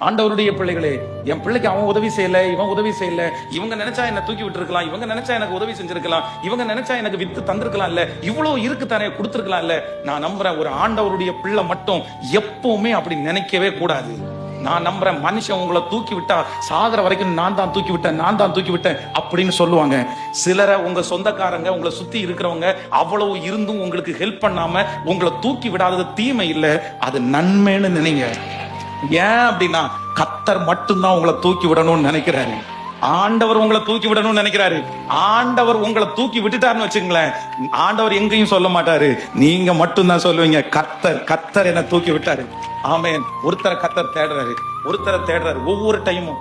ஆண்டவருடைய பிள்ளைகளே, என் பிள்ளைக்கு அவன் உதவி செய்யல, இவன் உதவி செய்யல, இவங்க நினைச்சா என்ன தூக்கி விட்டு இருக்கலாம், இவங்க நினைச்சா எனக்கு உதவி செஞ்சிருக்கலாம், இவங்க நினைச்சா எனக்கு வித்து தந்திருக்கலாம் இல்ல, இவ்வளவு இருக்கு தானே கொடுத்திருக்கலாம் இல்ல. நான் நம்புறேன், ஒரு ஆண்டவருடைய பிள்ளை மட்டும் எப்பவுமே அப்படி நினைக்கவே கூடாது. நான் நம்புறேன், மனுஷன் உங்களை தூக்கி விட்டா சாகர வரைக்கும் நான் தான் தூக்கி விட்டேன் அப்படின்னு சொல்லுவாங்க. சிலரை உங்க சொந்தக்காரங்க, உங்களை சுத்தி இருக்கிறவங்க அவ்வளவு இருந்தும் உங்களுக்கு ஹெல்ப் பண்ணாம உங்களை தூக்கி விடாதது தீமை இல்லை, அது நன்மைன்னு நினைங்க. ஏன் அப்படின்னா, கர்த்தர் மட்டும்தான் உங்களை தூக்கி விடணும்னு நினைக்கிறாரு. ஆண்டவர் உங்களை தூக்கி விடணும்னு நினைக்கிறாரு. ஆண்டவர் உங்களை தூக்கி விட்டுட்டாருன்னு வச்சுங்களேன், ஆண்டவர் எங்கேயும் சொல்ல மாட்டாரு, நீங்க மட்டும்தான் சொல்லுவீங்க, கர்த்தர் என்ன தூக்கி விட்டாரு. ஆமென். ஒருத்தரை கர்த்தர் தேடுறாரு. ஒவ்வொரு டைமும்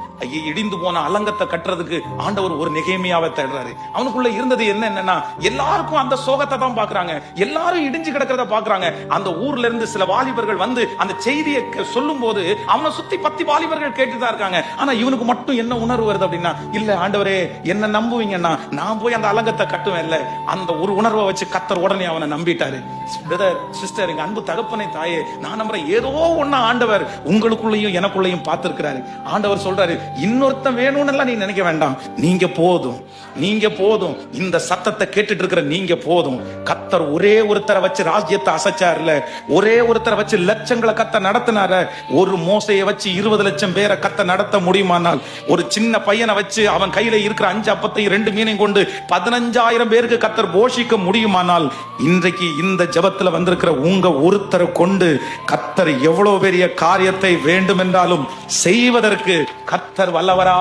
இடிந்து போன அலங்கத்தை கட்டுறதுக்கு ஆண்டவர் ஒரு நெகேமியாவை தேடுறாரு. அவனுக்குள்ள இருந்தது என்னன்னா, எல்லாருக்கும் அந்த சோகத்தை தான் பாக்குறாங்க, எல்லாரும் இடிஞ்சு கிடக்கிறத பாக்குறாங்க. அந்த ஊர்ல இருந்து சில வாலிபர்கள் வந்து அந்த செய்தியை சொல்லும் போது அவனை சுத்தி 10 வாலிபர்கள் கேட்டுதான் இருக்காங்க. ஆனா இவனுக்கு மட்டும் என்ன உணர்வு வருது அப்படின்னா, இல்ல ஆண்டவரே என்ன நம்புவீங்கன்னா நான் போய் அந்த அலங்கத்தை கட்டுவேன் இல்ல. அந்த ஒரு உணர்வை வச்சு கர்த்தர் உடனே அவனை நம்பிட்டாரு. பிரதர், சிஸ்டர், எங்க அன்பு தகப்பனை தாயே, நான் நம்புறேன், ஏதோ ஒண்ணு ஆண்டவர் உங்களுக்குள்ளேயும் எனக்குள்ளேயும் பார்த்திருக்கிறாரு. ஆண்டவர் சொல்றாரு, இன்னொருத்தன் வேணும்னு நீ நினைக்க வேண்டாம், நீங்க போதும். இந்த சத்தத்தை கேட்டுட்டு இருக்கிற நீங்க போதும். கர்த்தர் ஒரே ஒருத்தரை வச்சு ராஜ்யத்தை அசைச்சார்ல, ஒரே ஒருத்தரை வச்சு லட்சங்களை கர்த்தர் நடத்தினார. ஒரு மோசையை வச்சு 20 லட்சம் பேரை கர்த்தர் நடத்த முடியுமானால், ஒரு சின்ன பையனை வச்சு அவன் கையில இருக்கிற 5 அப்பத்தையும் 2 மீனையும் கொண்டு 15,000 பேருக்கு கர்த்தர் போஷிக்க முடியுமானால், இன்றைக்கு இந்த ஜெபத்துல வந்திருக்கிற உங்க ஒருத்தரை கொண்டு கர்த்தர் எவ்வளவு பெரிய காரியத்தை வேண்டும் என்றாலும் செய்வதற்கு கர்த்தர் வல்லவரா